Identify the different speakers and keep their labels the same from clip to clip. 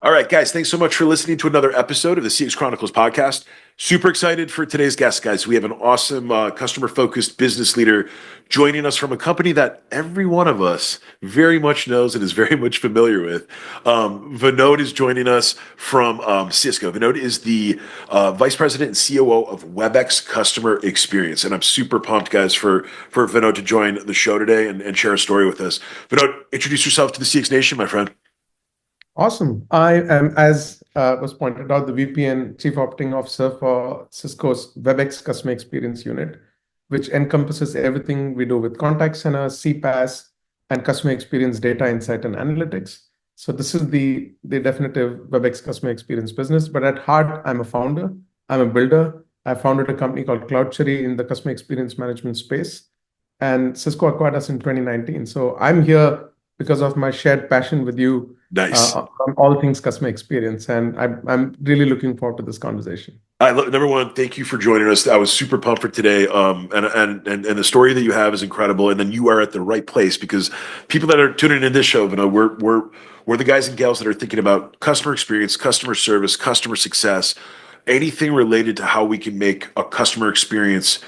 Speaker 1: All right, guys, thanks so much for listening to another episode of the CX Chronicles podcast. Super excited for today's guest, guys. We have an awesome customer-focused business leader joining us from a company that every one of us very much knows and is very much familiar with. Vinod is joining us from Cisco. Vinod is the Vice President and COO of WebEx Customer Experience. And I'm super pumped, guys, for Vinod to join the show today and share a story with us. Vinod, introduce yourself to the CX Nation, my friend.
Speaker 2: Awesome. I am, as was pointed out, the VP and Chief Operating Officer for Cisco's WebEx Customer Experience Unit, which encompasses everything we do with contact center, CPaaS, and customer experience data insight and analytics. So this is the definitive WebEx Customer Experience business. But at heart, I'm a founder. I'm a builder. I founded a company called CloudCherry in the customer experience management space. And Cisco acquired us in 2019. So I'm here because of my shared passion with you.
Speaker 1: Nice.
Speaker 2: On all things customer experience. And I'm really looking forward to this conversation.
Speaker 1: Number one, thank you for joining us. I was super pumped for today. And the story that you have is incredible. And then you are at the right place because people that are tuning in this show, we're the guys and gals that are thinking about customer experience, customer service, customer success, anything related to how we can make a customer experience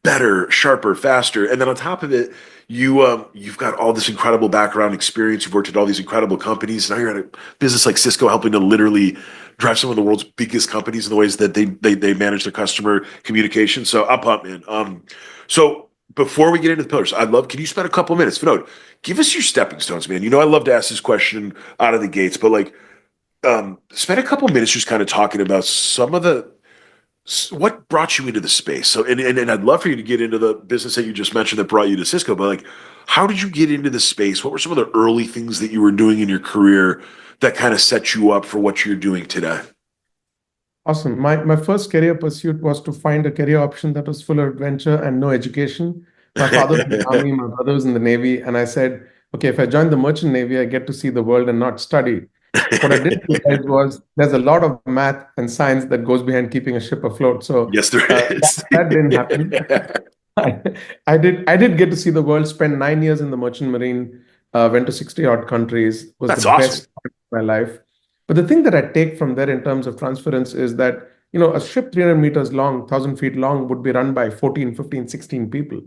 Speaker 1: better, sharper, faster. And then on top of it, you've got all this incredible background experience. You've worked at all these incredible companies. Now you're at a business like Cisco, helping to literally drive some of the world's biggest companies in the ways that they manage their customer communication. So I'm pumped, man. So before we get into the pillars, can you spend a couple of minutes, Vinod, give us your stepping stones, man. You know, I love to ask this question out of the gates, but spend a couple of minutes just kind of talking about what brought you into the space? So, and I'd love for you to get into the business that you just mentioned that brought you to Cisco, but how did you get into the space? What were some of the early things that you were doing in your career that kind of set you up for what you're doing today?
Speaker 2: Awesome. My first career pursuit was to find a career option that was full of adventure and no education. My father was in the Army, my brother was in the Navy, and I said, okay, if I join the Merchant Navy, I get to see the world and not study. What I didn't realize was there's a lot of math and science that goes behind keeping a ship afloat. So
Speaker 1: yes, there is.
Speaker 2: That didn't happen. I did get to see the world, spend 9 years in the Merchant Marine, went to 60 odd countries, was
Speaker 1: That's
Speaker 2: the
Speaker 1: awesome.
Speaker 2: best part of my life. But the thing that I take from there in terms of transference is that, a ship 300 meters long, 1,000 feet long would be run by 14, 15, 16 people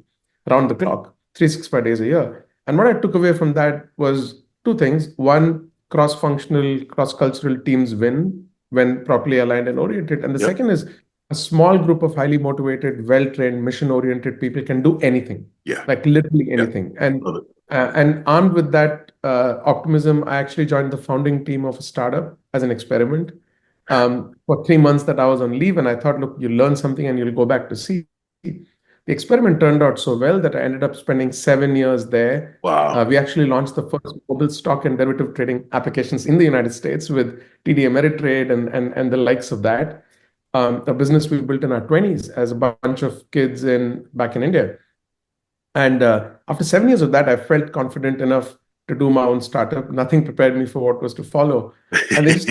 Speaker 2: around the clock, 365 days a year. And what I took away from that was two things. One, cross-functional, cross-cultural teams win when properly aligned and oriented. And the second is a small group of highly motivated, well-trained, mission-oriented people can do anything.
Speaker 1: Yeah.
Speaker 2: Like literally anything. And armed with that optimism, I actually joined the founding team of a startup as an experiment for 3 months that I was on leave. And I thought, look, you learn something and you'll go back to see. The experiment turned out so well that I ended up spending 7 years there.
Speaker 1: Wow.
Speaker 2: We actually launched the first mobile stock and derivative trading applications in the United States with TD Ameritrade and the likes of that. A business we built in our 20s as a bunch of kids back in India. And after 7 years of that, I felt confident enough to do my own startup. Nothing prepared me for what was to follow. And they just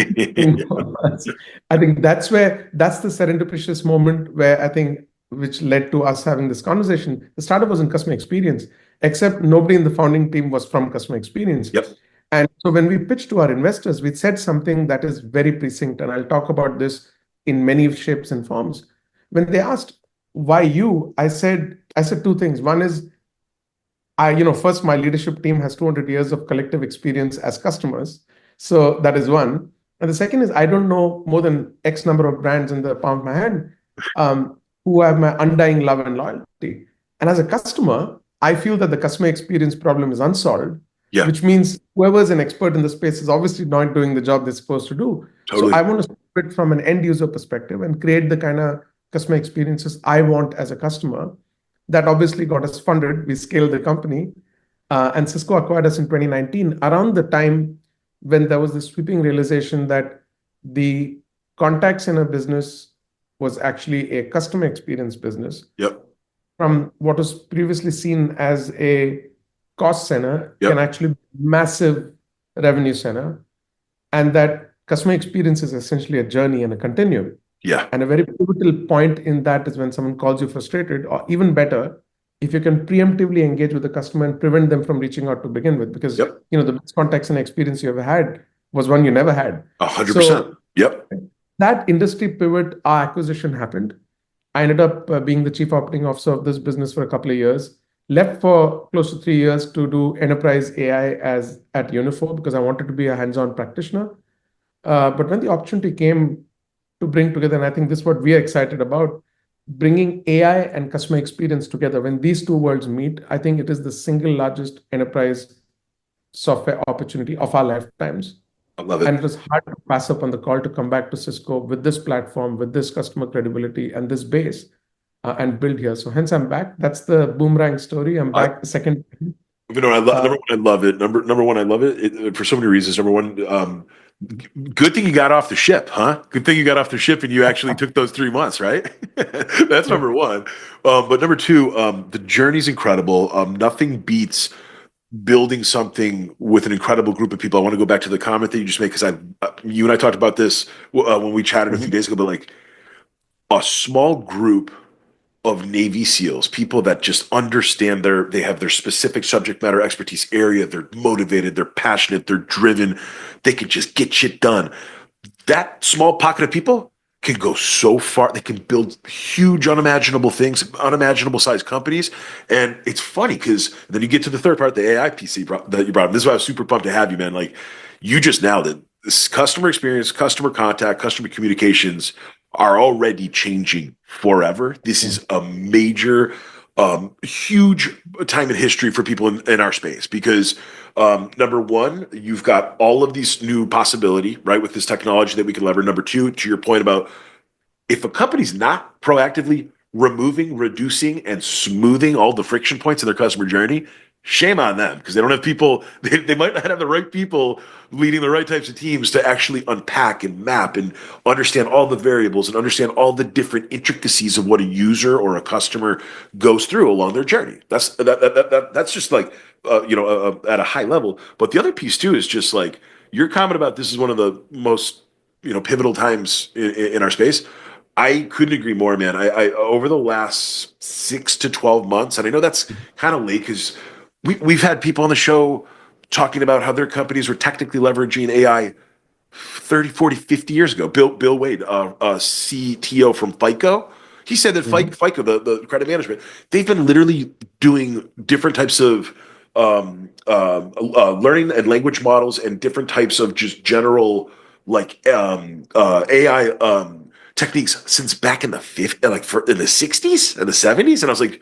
Speaker 2: I think that's the serendipitous moment where I think which led to us having this conversation. The startup was in customer experience, except nobody in the founding team was from customer experience.
Speaker 1: Yep.
Speaker 2: And so when we pitched to our investors, we said something that is very precinct, and I'll talk about this in many shapes and forms. When they asked, why you? I said two things. One is, first, my leadership team has 200 years of collective experience as customers. So that is one. And the second is, I don't know more than X number of brands in the palm of my hand who have my undying love and loyalty. And as a customer, I feel that the customer experience problem is unsolved, which means whoever's an expert in the space is obviously not doing the job they're supposed to do.
Speaker 1: Totally.
Speaker 2: So I want to start it from an end user perspective and create the kind of customer experiences I want as a customer. That obviously got us funded. We scaled the company, and Cisco acquired us in 2019, around the time when there was this sweeping realization that the contact center business was actually a customer experience business.
Speaker 1: Yep.
Speaker 2: From what was previously seen as a cost center can actually be a massive revenue center, and that customer experience is essentially a journey and a continuum.
Speaker 1: Yeah.
Speaker 2: And a very pivotal point in that is when someone calls you frustrated, or even better, if you can preemptively engage with the customer and prevent them from reaching out to begin with, because the best contact center experience you ever had was one you never had.
Speaker 1: 100%.
Speaker 2: So
Speaker 1: Yep.
Speaker 2: that industry pivot, our acquisition happened. I ended up being the chief operating officer of this business for a couple of years. Left for close to 3 years to do enterprise AI as at Unifor because I wanted to be a hands-on practitioner. But when the opportunity came to bring together, and I think this is what we are excited about, bringing AI and customer experience together. When these two worlds meet, I think it is the single largest enterprise software opportunity of our lifetimes.
Speaker 1: I love
Speaker 2: And
Speaker 1: it.
Speaker 2: it was hard to pass up on the call to come back to Cisco with this platform, with this customer credibility and this base and build here. So hence I'm back. That's the boomerang story. I'm
Speaker 1: I,
Speaker 2: back the second time.
Speaker 1: you know, I love
Speaker 2: Uh,
Speaker 1: number one. I love it. Number one, I love it for so many reasons. Number one, good thing you got off the ship, huh? Good thing you got off the ship and you actually took those 3 months, right? That's
Speaker 2: yeah.
Speaker 1: number one. But number two, the journey's incredible. Nothing beats building something with an incredible group of people. I want to go back to the comment that you just made because you and I talked about this when we chatted a few
Speaker 2: Mhm.
Speaker 1: days ago. But like a small group of Navy SEALs, people that just understand they have their specific subject matter expertise area. They're motivated, they're passionate, they're driven. They can just get shit done. That small pocket of people can go so far. They can build huge, unimaginable things, unimaginable sized companies. And it's funny because then you get to the third part, the AI PC that you brought up. This is why I was super pumped to have you, man. Like you just nailed it. This customer experience, customer contact, customer communications are already changing forever. This
Speaker 2: Yeah.
Speaker 1: is a major, huge time in history for people in our space because number one, you've got all of these new possibility, right, with this technology that we can leverage. Number two, to your point about if a company's not proactively removing, reducing, and smoothing all the friction points in their customer journey, shame on them because they don't have people, they might not have the right people leading the right types of teams to actually unpack and map and understand all the variables and understand all the different intricacies of what a user or a customer goes through along their journey. That's just like at a high level. But the other piece too is just like your comment about this is one of the most pivotal times in our space. I couldn't agree more, man. I over the last 6 to 12 months, and I know that's kind of late because we've had people on the show talking about how their companies were technically leveraging AI 30, 40, 50 years ago. Bill Wade, CTO from FICO, he said that
Speaker 2: Mhm.
Speaker 1: FICO, the credit management, they've been literally doing different types of learning and language models and different types of just general like AI techniques since back in the in the 60s and the 70s. And I was like,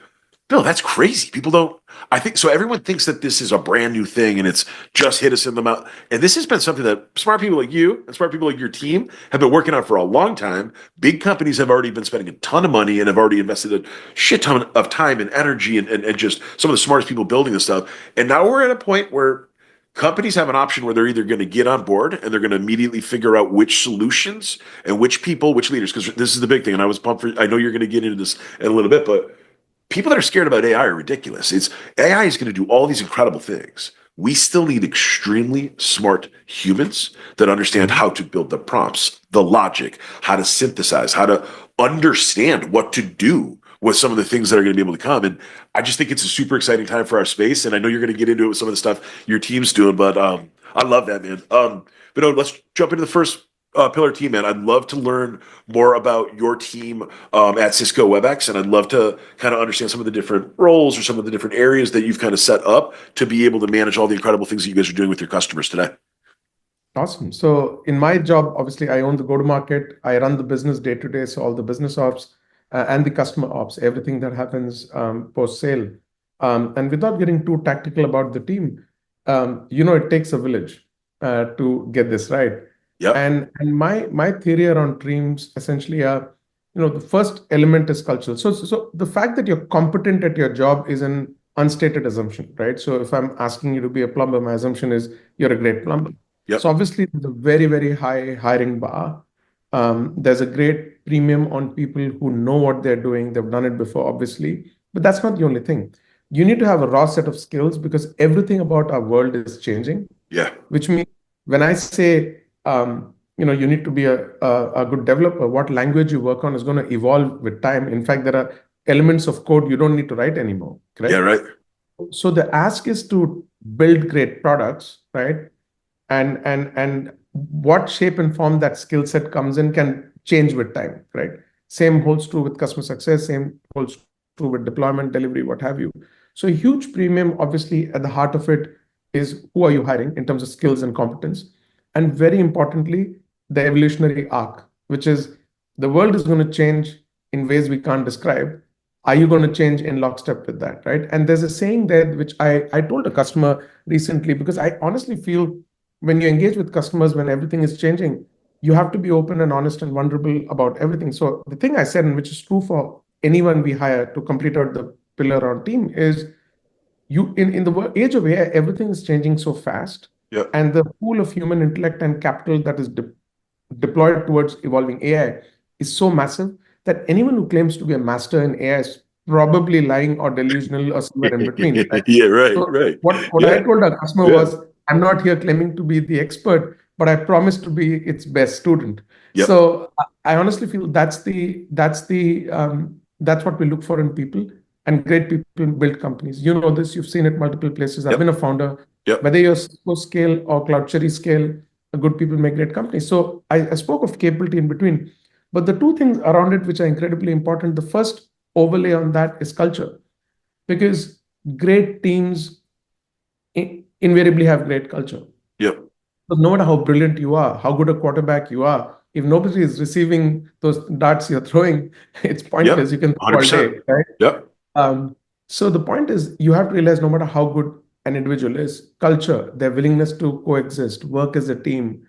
Speaker 1: Bill, that's crazy. People don't. I think so. Everyone thinks that this is a brand new thing and it's just hit us in the mouth. And this has been something that smart people like you and smart people like your team have been working on for a long time. Big companies have already been spending a ton of money and have already invested a shit ton of time and energy and just some of the smartest people building this stuff. And now we're at a point where companies have an option where they're either going to get on board and they're going to immediately figure out which solutions and which people, which leaders, because this is the big thing. And I was pumped for, I know you're going to get into this in a little bit, but people that are scared about AI are ridiculous. It's AI is going to do all these incredible things. We still need extremely smart humans that understand
Speaker 2: Mhm.
Speaker 1: how to build the prompts, the logic, how to synthesize, how to understand what to do with some of the things that are going to be able to come. And I just think it's a super exciting time for our space. And I know you're going to get into it with some of the stuff your team's doing, but I love that, man. But no, let's jump into the first pillar team, man. I'd love to learn more about your team at Cisco WebEx, and I'd love to kind of understand some of the different roles or some of the different areas that you've kind of set up to be able to manage all the incredible things that you guys are doing with your customers today.
Speaker 2: Awesome. So in my job, obviously, I own the go-to-market. I run the business day to day, so all the business ops and the customer ops, everything that happens post-sale. And without getting too tactical about the team, it takes a village to get this right.
Speaker 1: Yep.
Speaker 2: And my theory around teams essentially are, the first element is cultural. So the fact that you're competent at your job is an unstated assumption, right? So if I'm asking you to be a plumber, my assumption is you're a great plumber. So
Speaker 1: Yep.
Speaker 2: obviously, there's a very, very high hiring bar. There's a great premium on people who know what they're doing. They've done it before, obviously, but that's not the only thing. You need to have a raw set of skills because everything about our world is changing,
Speaker 1: Yeah.
Speaker 2: which means when I say, you need to be a good developer, what language you work on is going to evolve with time. In fact, there are elements of code you don't need to write anymore,
Speaker 1: Yeah.
Speaker 2: correct?
Speaker 1: Right.
Speaker 2: So the ask is to build great products, right? And what shape and form that skill set comes in can change with time, right? Same holds true with customer success, same holds true with deployment, delivery, what have you. So a huge premium, obviously, at the heart of it is who are you hiring in terms of skills and competence. And very importantly, the evolutionary arc, which is the world is going to change in ways we can't describe. Are you going to change in lockstep with that, right? And there's a saying there, which I told a customer recently, because I honestly feel when you engage with customers, when everything is changing, you have to be open and honest and vulnerable about everything. So the thing I said, and which is true for anyone we hire to complete out the pillar on team, is you in the age of AI, everything is changing so fast,
Speaker 1: Yep.
Speaker 2: and the pool of human intellect and capital that is deployed towards evolving AI is so massive that anyone who claims to be a master in AI is probably lying or delusional or somewhere in between, right?
Speaker 1: Yeah, right,
Speaker 2: So
Speaker 1: right.
Speaker 2: what I
Speaker 1: Yeah,
Speaker 2: told our customer
Speaker 1: yeah,
Speaker 2: was, I'm not here claiming to be the expert, but I promise to be its best student.
Speaker 1: yep,
Speaker 2: So I honestly feel that's what we look for in people, and great people build companies. You know this, you've seen it multiple places. I've been
Speaker 1: yep,
Speaker 2: a founder,
Speaker 1: yep.
Speaker 2: whether you're Cisco scale or Cloud Cherry scale, good people make great companies. So I spoke of capability in between, but the two things around it which are incredibly important. The first overlay on that is culture, because great teams invariably have great culture.
Speaker 1: Yep.
Speaker 2: So no matter how brilliant you are, how good a quarterback you are, if nobody is receiving those darts you're throwing, it's
Speaker 1: Yep.
Speaker 2: pointless. You can throw all
Speaker 1: 100%.
Speaker 2: day, right?
Speaker 1: Yep.
Speaker 2: So the point is, you have to realize no matter how good an individual is, culture, their willingness to coexist, work as a team,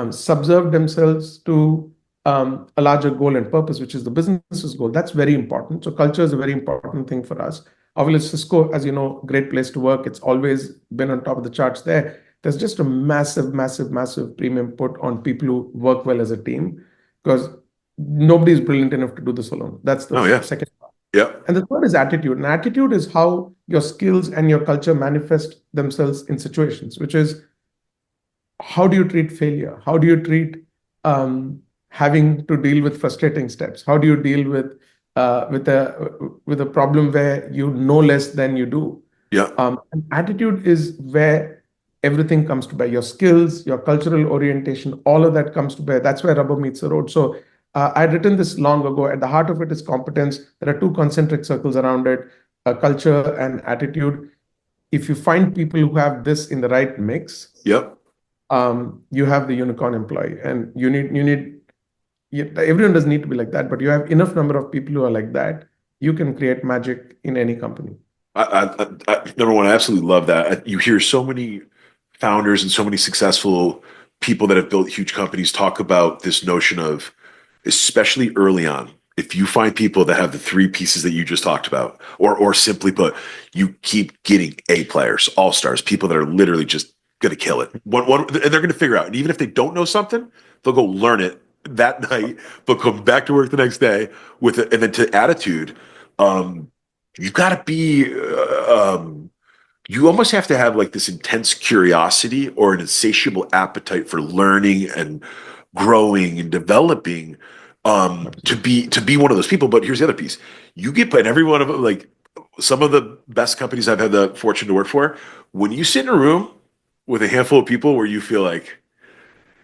Speaker 2: subserve themselves to a larger goal and purpose, which is the business's goal. That's very important. So culture is a very important thing for us. Obviously, Cisco, as you know, great place to work. It's always been on top of the charts there. There's just a massive, massive, massive premium put on people who work well as a team, because nobody is brilliant enough to do this alone. That's the
Speaker 1: Oh, yeah.
Speaker 2: second.
Speaker 1: Yep.
Speaker 2: And the third is attitude. And attitude is how your skills and your culture manifest themselves in situations, which is, how do you treat failure? How do you treat having to deal with frustrating steps? How do you deal with a problem where you know less than you do?
Speaker 1: Yep.
Speaker 2: And attitude is where everything comes to bear. Your skills, your cultural orientation, all of that comes to bear. That's where rubber meets the road. So I'd written this long ago. At the heart of it is competence. There are two concentric circles around it: culture and attitude. If you find people who have this in the right mix,
Speaker 1: Yep.
Speaker 2: you have the unicorn employee. And everyone doesn't need to be like that, but you have enough number of people who are like that, you can create magic in any company.
Speaker 1: Number one, I absolutely love that. You hear so many founders and so many successful people that have built huge companies talk about this notion of, especially early on, if you find people that have the three pieces that you just talked about, or simply put, you keep getting A players, all stars, people that are literally just going to kill it. And they're going to figure out. And even if they don't know something, they'll go learn it that night. They'll come back to work the next day with it. And then to attitude, um, you've got to be you almost have to have like this intense curiosity or an insatiable appetite for learning and growing and developing, to be one of those people. But here's the other piece: you get put in every one of them. Like some of the best companies I've had the fortune to work for, when you sit in a room with a handful of people where you feel like,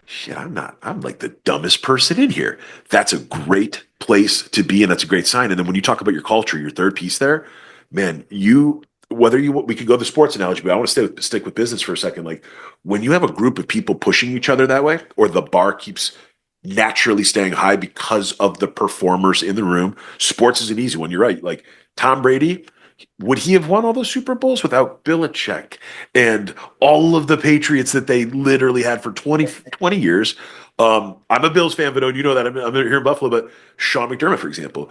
Speaker 1: shit, I'm like the dumbest person in here. That's a great place to be, and that's a great sign. And then when you talk about your culture, your third piece there, man, we could go to the sports analogy, but I want to stick with business for a second. Like when you have a group of people pushing each other that way, or the bar keeps naturally staying high because of the performers in the room, sports is an easy one. You're right. Like Tom Brady, would he have won all those Super Bowls without Belichick and all of the Patriots that they literally had for 20 years? I'm a Bills fan, Vinod. You know that I'm here in Buffalo, but Sean McDermott, for example,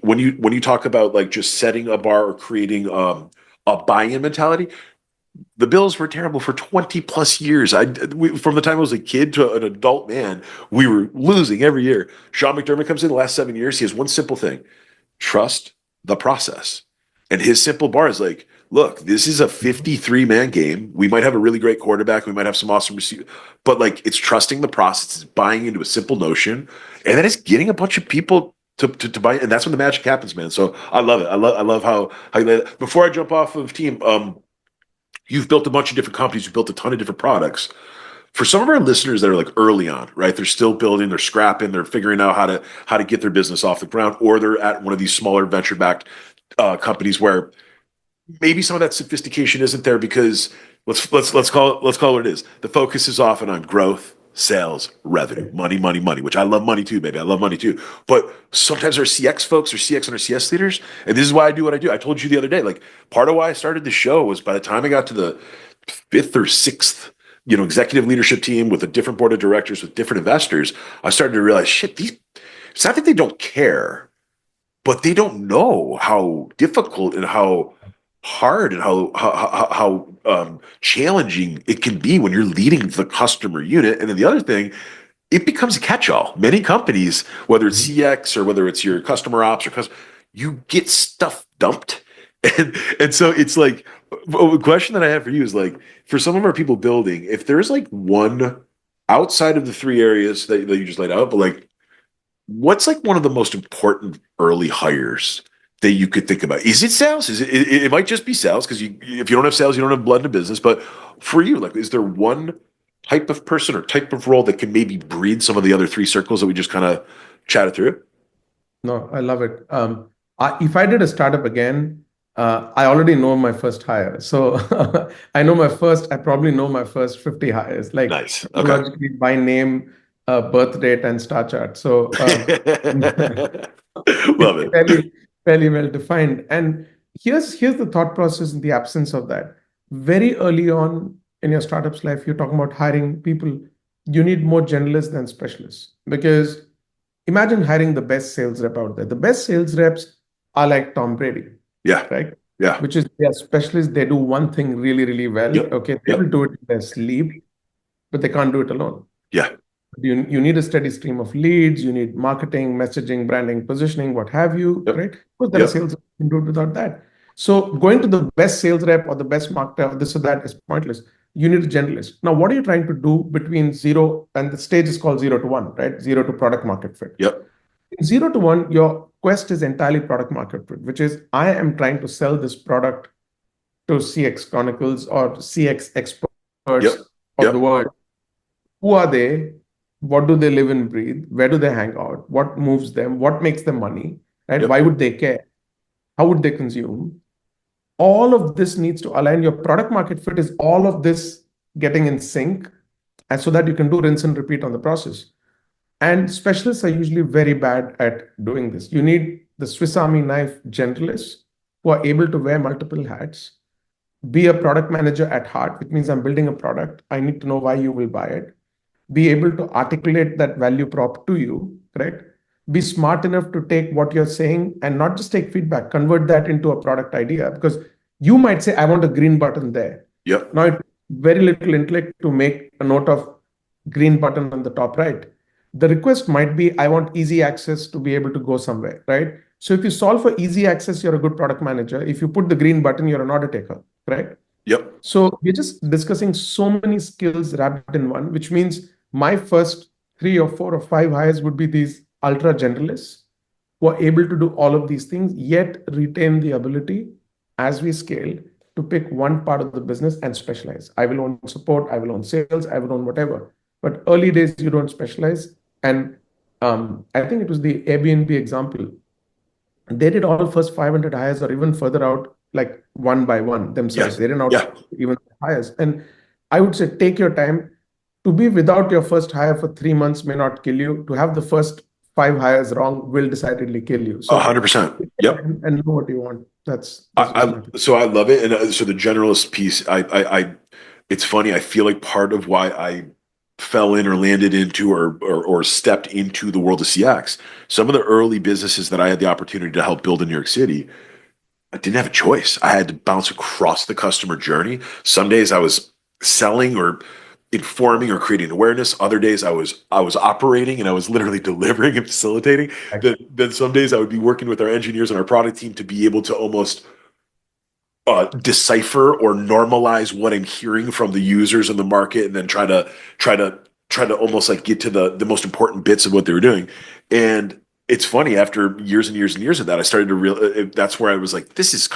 Speaker 1: when you talk about like just setting a bar or creating a buy-in mentality, the Bills were terrible for 20 plus years. From the time I was a kid to an adult man, we were losing every year. Sean McDermott comes in the last 7 years. He has one simple thing: trust the process. And his simple bar is like, look, this is a 53-man game. We might have a really great quarterback. We might have some awesome receiver, but like it's trusting the process. It's buying into a simple notion. And then it's getting a bunch of people to buy it. And that's when the magic happens, man. So I love it. I love how you lay that. Before I jump off of team, you've built a bunch of different companies. You've built a ton of different products. For some of our listeners that are like early on, right? They're still building, they're scrapping, they're figuring out how to get their business off the ground, or they're at one of these smaller venture-backed companies where maybe some of that sophistication isn't there because let's call it what it is. The focus is often on growth, sales, revenue, money, money, money, which I love money too, baby. I love money too. But sometimes our CX folks or CX and our CS leaders, and this is why I do what I do. I told you the other day, like part of why I started the show was by the time I got to the fifth or sixth, executive leadership team with a different board of directors with different investors, I started to realize, shit, it's not that they don't care, but they don't know how difficult and how hard and how challenging it can be when you're leading the customer unit. And then the other thing, it becomes a catch-all. Many companies, whether it's CX or whether it's your customer ops you get stuff dumped. And so it's like, a question that I have for you is like, for some of our people building, if there's like one outside of the three areas that you just laid out, but like, what's like one of the most important early hires that you could think about? Is it sales? It might just be sales because if you don't have sales, you don't have blood in the business. But for you, like, is there one type of person or type of role that can maybe breed some of the other three circles that we just kind of chatted through?
Speaker 2: No, I love it. If I did a startup again, I already know my first hire. So I probably know my first 50 hires, like
Speaker 1: Nice. Okay.
Speaker 2: chronologically by name, birth date, and star chart. So
Speaker 1: Love
Speaker 2: it's
Speaker 1: it.
Speaker 2: fairly well defined. And here's the thought process in the absence of that. Very early on in your startup's life, you're talking about hiring people. You need more generalists than specialists because imagine hiring the best sales rep out there. The best sales reps are like Tom Brady,
Speaker 1: Yeah.
Speaker 2: right?
Speaker 1: Yeah.
Speaker 2: Which is they are specialists. They do one thing really, really well.
Speaker 1: Yep.
Speaker 2: Okay, they will
Speaker 1: Yep.
Speaker 2: do it in their sleep, but they can't do it alone.
Speaker 1: Yeah.
Speaker 2: You need a steady stream of leads. You need marketing, messaging, branding, positioning, what have you,
Speaker 1: Yep.
Speaker 2: right? Because there are
Speaker 1: Yep.
Speaker 2: sales reps who can do it without that. So going to the best sales rep or the best marketer or this or that is pointless. You need a generalist. Now, what are you trying to do between zero and the stage is called 0 to 1, right? Zero to product market fit.
Speaker 1: Yep.
Speaker 2: 0 to 1, your quest is entirely product market fit, which is I am trying to sell this product to CX Chronicles or CX
Speaker 1: Yep.
Speaker 2: experts of the
Speaker 1: Yep.
Speaker 2: world. Who are they? What do they live and breathe? Where do they hang out? What moves them? What makes them money? Right?
Speaker 1: Yep.
Speaker 2: Why would they care? How would they consume? All of this needs to align. Your product market fit is all of this getting in sync, and so that you can do rinse and repeat on the process. And specialists are usually very bad at doing this. You need the Swiss Army knife generalists who are able to wear multiple hats, be a product manager at heart, which means I'm building a product. I need to know why you will buy it. Be able to articulate that value prop to you, correct? Be smart enough to take what you're saying and not just take feedback, convert that into a product idea. Because you might say, I want a green button there.
Speaker 1: Yep.
Speaker 2: Now, it's very little intellect to make a note of green button on the top right. The request might be, I want easy access to be able to go somewhere, right? So if you solve for easy access, you're a good product manager. If you put the green button, you're an order taker, correct?
Speaker 1: Yep.
Speaker 2: So we're just discussing so many skills wrapped in one, which means my first 3 or 4 or 5 hires would be these ultra generalists who are able to do all of these things, yet retain the ability as we scale to pick one part of the business and specialize. I will own support, I will own sales, I will own whatever. But early days, you don't specialize. And I think it was the Airbnb example. They did all first 500 hires or even further out, like one by one themselves.
Speaker 1: Yes.
Speaker 2: They didn't
Speaker 1: Yeah.
Speaker 2: outsource even hires. And I would say take your time. To be without your first hire for 3 months may not kill you. To have the first 5 hires wrong will decidedly kill you. So
Speaker 1: 100%.
Speaker 2: take your
Speaker 1: Yep.
Speaker 2: time and know what you want. That's just my opinion.
Speaker 1: So I love it, and so the generalist piece, it's funny. I feel like part of why I fell in or landed into or stepped into the world of CX. Some of the early businesses that I had the opportunity to help build in New York City, I didn't have a choice. I had to bounce across the customer journey. Some days I was selling or informing or creating awareness. Other days I was operating and I was literally delivering and facilitating. Then some days I would be working with our engineers and our product team to be able to almost decipher or normalize what I'm hearing from the users in the market, and then try to almost like get to the most important bits of what they were doing. And it's funny, after years and years and years of that, I started to real. That's where I was like, this is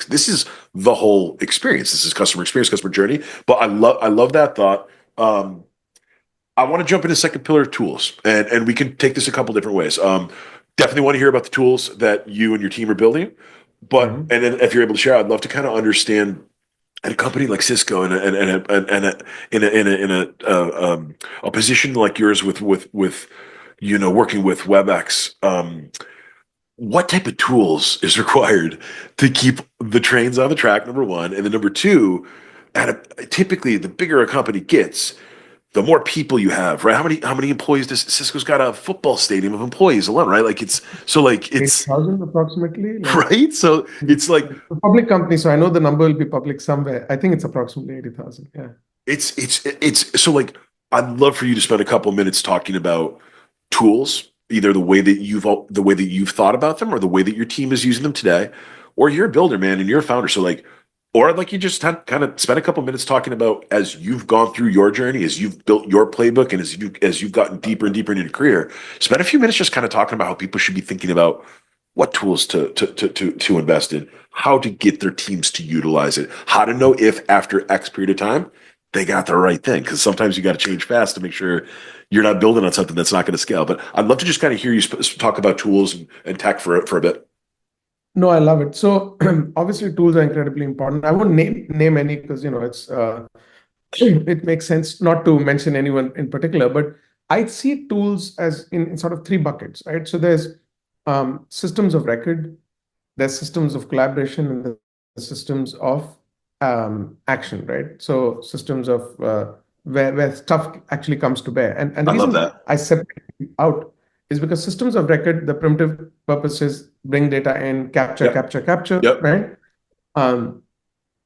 Speaker 1: this is the whole experience. This is customer experience, customer journey. But I love that thought. I want to jump into second pillar of tools, and we can take this a couple different ways. Definitely want to hear about the tools that you and your team are building, but
Speaker 2: Mhm.
Speaker 1: and then if you're able to share, I'd love to kind of understand at a company like Cisco and a position like yours with working with WebEx. What type of tools is required to keep the trains on the track, number one, and then number two, typically the bigger a company gets, the more people you have, right? How many employees does Cisco's got? A football stadium of employees alone, right? Like it's
Speaker 2: 8,000 approximately. Like
Speaker 1: right. So it's like
Speaker 2: a public company, so I know the number will be public somewhere. I think it's approximately 80,000. Yeah.
Speaker 1: it's so like I'd love for you to spend a couple of minutes talking about tools, either the way that you've thought about them or the way that your team is using them today, or you're a builder, man, and you're a founder. So like, or I'd like you just kind of spend a couple of minutes talking about as you've gone through your journey, as you've built your playbook, and as you've gotten deeper and deeper into your career. Spend a few minutes just kind of talking about how people should be thinking about what tools to invest in, how to get their teams to utilize it, how to know if after X period of time they got the right thing. Because sometimes you got to change fast to make sure you're not building on something that's not going to scale. But I'd love to just kind of hear you talk about tools and tech for a bit.
Speaker 2: No, I love it. So obviously tools are incredibly important. I won't name any because it's it makes sense not to mention anyone in particular, but I see tools as in sort of three buckets, right? So there's systems of record, there's systems of collaboration, and the systems of action, right? So systems of where stuff actually comes to bear. And the
Speaker 1: I love
Speaker 2: reason
Speaker 1: that.
Speaker 2: I separate it out is because systems of record, the primitive purpose is bring data in, capture,
Speaker 1: Yep.
Speaker 2: capture, capture,
Speaker 1: Yep.
Speaker 2: right? Um,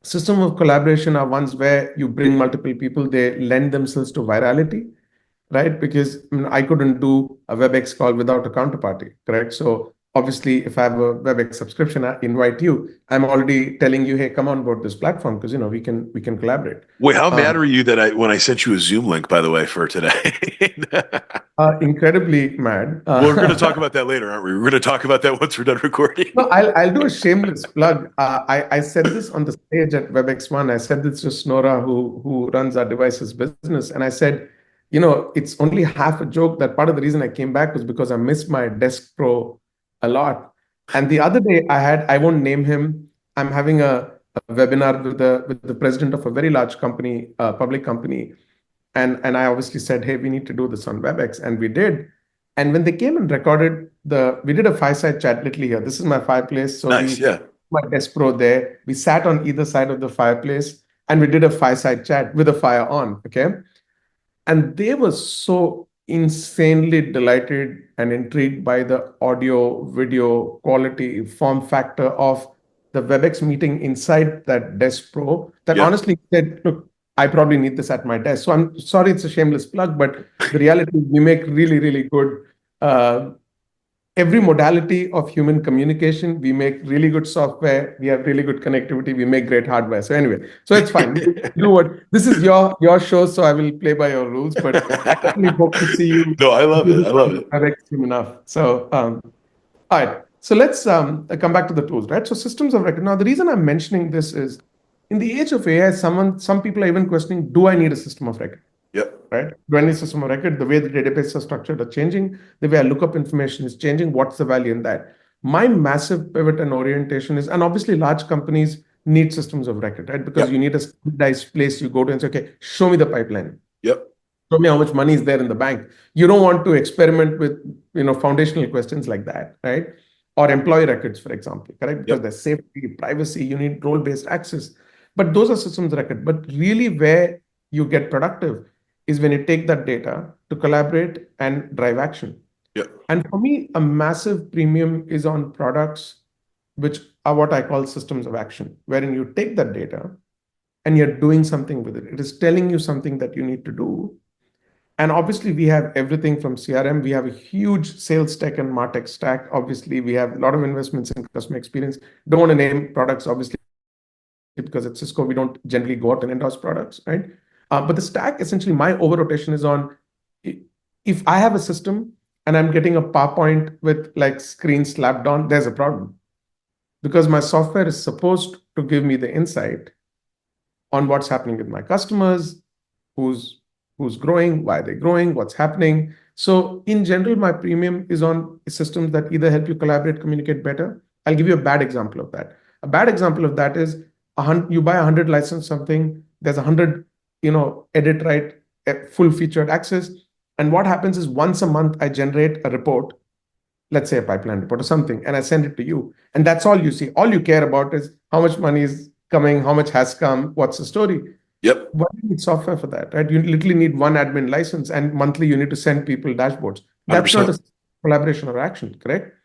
Speaker 2: System of collaboration are ones where you bring multiple people, they lend themselves to virality, right? Because I couldn't do a WebEx call without a counterparty, correct? So obviously, if I have a WebEx subscription, I invite you. I'm already telling you, hey, come on board this platform because we can collaborate.
Speaker 1: Wait, how mad
Speaker 2: Um,
Speaker 1: were you that when I sent you a Zoom link, by the way, for today?
Speaker 2: Incredibly mad.
Speaker 1: Well, we're going to talk about that later, aren't we? We're going to talk about that once we're done
Speaker 2: No,
Speaker 1: recording.
Speaker 2: I'll do a shameless plug. I said this on the stage at WebEx One. I said this to Snora, who runs our devices business, and I said, it's only half a joke. That part of the reason I came back was because I missed my desk pro a lot. And the other day, I won't name him. I'm having a webinar with the president of a very large company, public company, and I obviously said, hey, we need to do this on WebEx, and we did. And when they came and recorded we did a fireside chat literally here. This is my fireplace. So
Speaker 1: Nice,
Speaker 2: we
Speaker 1: yeah.
Speaker 2: my desk pro there. We sat on either side of the fireplace and we did a fireside chat with a fire on. Okay. And they were so insanely delighted and intrigued by the audio, video quality, form factor of the WebEx meeting inside that Desk Pro that
Speaker 1: Yep.
Speaker 2: honestly said, look, I probably need this at my desk. So I'm sorry, it's a shameless plug, but the reality is we make really, really good uh, every modality of human communication. We make really good software. We have really good connectivity. We make great hardware. So anyway, so it's fine. Do what this is your show, so I will play by your rules. But I definitely hope to see you
Speaker 1: No, I love
Speaker 2: do
Speaker 1: it.
Speaker 2: this
Speaker 1: I love
Speaker 2: on
Speaker 1: it.
Speaker 2: direct soon enough. So all right. So let's come back to the tools, right? So systems of record. Now, the reason I'm mentioning this is in the age of AI, some people are even questioning, do I need a system of record?
Speaker 1: Yep.
Speaker 2: Right? When is system of record, the way the databases are structured are changing, the way I look up information is changing. What's the value in that? My massive pivot and orientation is, and obviously large companies need systems of record, right? Because you
Speaker 1: Yep.
Speaker 2: need a standardized place you go to and say, okay, show me the pipeline.
Speaker 1: Yep.
Speaker 2: Show me how much money is there in the bank. You don't want to experiment with, foundational questions like that, right? Or employee records, for example, correct? Because
Speaker 1: Yep.
Speaker 2: there's safety, privacy, you need role-based access. But those are systems of record. But really where you get productive is when you take that data to collaborate and drive action.
Speaker 1: Yep.
Speaker 2: And for me, a massive premium is on products which are what I call systems of action, wherein you take that data and you're doing something with it. It is telling you something that you need to do. And obviously, we have everything from CRM. We have a huge sales tech and MarTech stack. Obviously, we have a lot of investments in customer experience. Don't want to name products, obviously, because at Cisco, we don't generally go out and endorse products, right? But the stack, essentially, my over rotation is on if I have a system and I'm getting a PowerPoint with like screen slapped on, there's a problem because my software is supposed to give me the insight on what's happening with my customers, who's who's growing, why are they growing, what's happening. So in general, my premium is on systems that either help you collaborate, communicate better. I'll give you a bad example of that. A bad example of that is you buy 100 license something, there's 100, edit, write, full featured access. And what happens is once a month, I generate a report, let's say a pipeline report or something, and I send it to you. And that's all you see. All you care about is how much money is coming, how much has come, what's the story.
Speaker 1: Yep.
Speaker 2: Why do you need software for that, right? You literally need one admin license, and monthly you need to send people dashboards. That's not
Speaker 1: 100%.
Speaker 2: a collaboration or action, correct?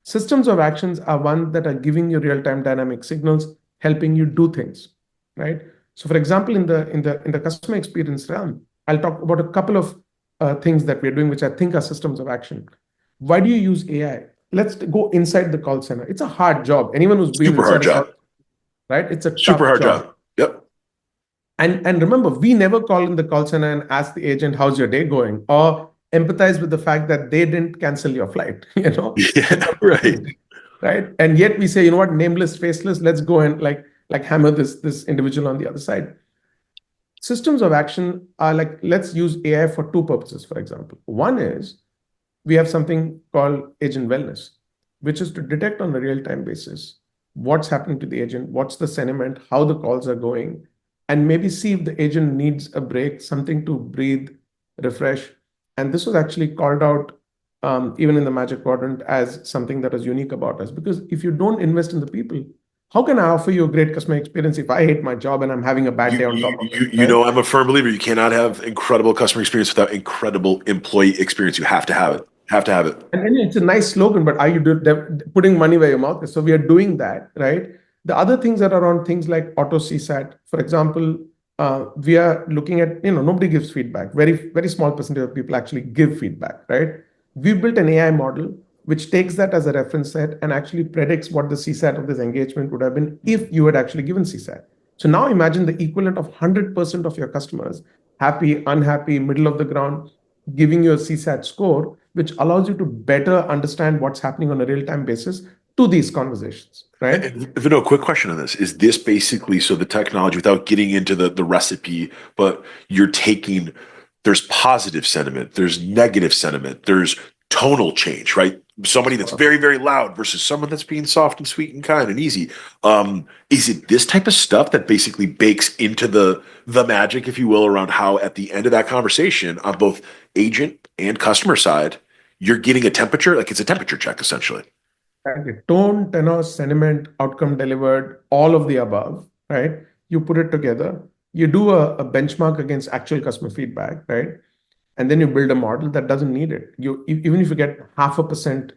Speaker 2: Systems of actions are one that are giving you real-time dynamic signals, helping you do things, right? So, for example, in the customer experience realm, I'll talk about a couple of things that we're doing, which I think are systems of action. Why do you use AI? Let's go inside the call center. It's a hard job. Anyone who's been
Speaker 1: Super hard
Speaker 2: inside a call,
Speaker 1: job.
Speaker 2: right? It's a
Speaker 1: Super
Speaker 2: tough
Speaker 1: hard
Speaker 2: job.
Speaker 1: job. Yep.
Speaker 2: And remember, we never call in the call center and ask the agent, how's your day going? Or empathize with the fact that they didn't cancel your flight,
Speaker 1: Yeah, right.
Speaker 2: right? And yet we say, you know what, nameless, faceless, let's go and like hammer this individual on the other side. Systems of action are like, let's use AI for two purposes, for example. One is we have something called agent wellness, which is to detect on a real-time basis what's happening to the agent, what's the sentiment, how the calls are going, and maybe see if the agent needs a break, something to breathe, refresh. And this was actually called out even in the Magic Quadrant as something that was unique about us. Because if you don't invest in the people, how can I offer you a great customer experience if I hate my job and I'm having a bad
Speaker 1: You,
Speaker 2: day on
Speaker 1: you,
Speaker 2: top of it,
Speaker 1: you, you
Speaker 2: right?
Speaker 1: know, I'm a firm believer. You cannot have incredible customer experience without incredible employee experience. You have to have it. Have to have it.
Speaker 2: And it's a nice slogan, but are you putting money where your mouth is? So we are doing that, right? The other things that are on things like auto CSAT, for example, we are looking at, nobody gives feedback. Very, very small percentage of people actually give feedback, right? We built an AI model which takes that as a reference set and actually predicts what the CSAT of this engagement would have been if you had actually given CSAT. So now imagine the equivalent of 100% of your customers, happy, unhappy, middle of the ground, giving you a CSAT score, which allows you to better understand what's happening on a real-time basis to these conversations, right?
Speaker 1: And Vinod, quick question on this. Is this basically so the technology, without getting into the recipe, but you're taking, there's positive sentiment, there's negative sentiment, there's tonal change, right? Somebody that's very, very loud versus someone that's being soft and sweet and kind and easy. Is it this type of stuff that basically bakes into the magic, if you will, around how at the end of that conversation on both agent and customer side, you're getting a temperature, like it's a temperature check essentially.
Speaker 2: Exactly. Tone, tenor, sentiment, outcome delivered, all of the above, right? You put it together, you do a benchmark against actual customer feedback, right? And then you build a model that doesn't need it. Even if you get 0.5%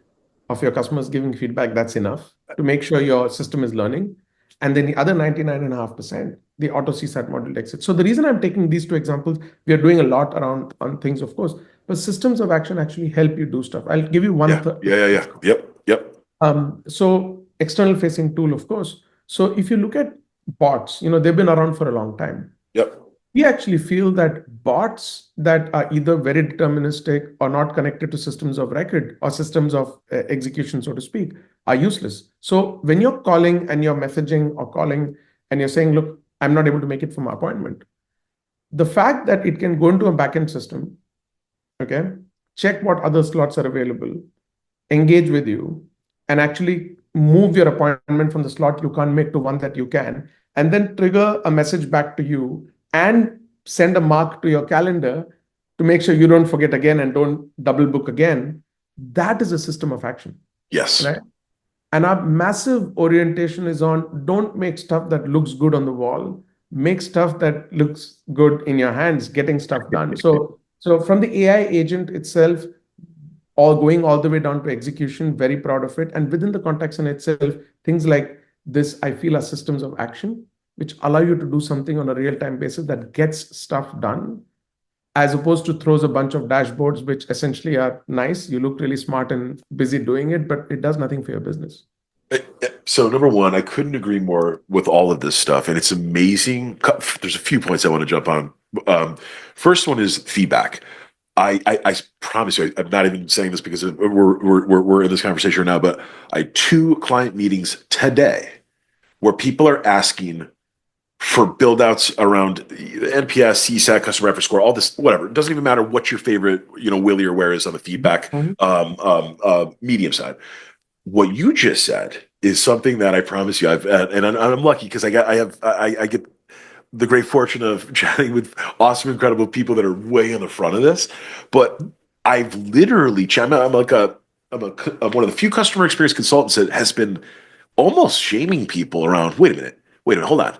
Speaker 2: of your customers giving feedback, that's enough to make sure your system is learning. And then the other 99.5%, the auto CSAT model takes it. So the reason I'm taking these two examples, we are doing a lot around on things, of course, but systems of action actually help you do stuff. I'll give you one
Speaker 1: Yeah, yeah. Yep.
Speaker 2: so external facing tool, of course. So if you look at bots, they've been around for a long time.
Speaker 1: Yep.
Speaker 2: We actually feel that bots that are either very deterministic or not connected to systems of record or systems of execution, so to speak, are useless. So when you're calling and you're messaging or calling and you're saying, look, I'm not able to make it for my appointment, the fact that it can go into a backend system, okay, check what other slots are available, engage with you, and actually move your appointment from the slot you can't make to one that you can, and then trigger a message back to you and send a mark to your calendar to make sure you don't forget again and don't double book again. That is a system of action,
Speaker 1: Yes.
Speaker 2: right? And our massive orientation is on don't make stuff that looks good on the wall, make stuff that looks good in your hands, getting stuff done. So from the AI agent itself, all going all the way down to execution, very proud of it. And within the contact center itself, things like this, I feel, are systems of action, which allow you to do something on a real-time basis that gets stuff done, as opposed to throws a bunch of dashboards, which essentially are nice. You look really smart and busy doing it, but it does nothing for your business.
Speaker 1: So number one, I couldn't agree more with all of this stuff, and it's amazing. There's a few points I want to jump on. First one is feedback. I promise you, I'm not even saying this because we're in this conversation right now, but I had 2 client meetings today where people are asking for build outs around NPS, CSAT, customer reference score, all this, whatever. It doesn't even matter what your favorite, Willie or where is on the feedback medium side. What you just said is something that I promise you, I'm lucky because I get the great fortune of chatting with awesome, incredible people that are way in the front of this. But I've literally, I'm like I'm one of the few customer experience consultants that has been almost shaming people around. Wait a minute, hold on.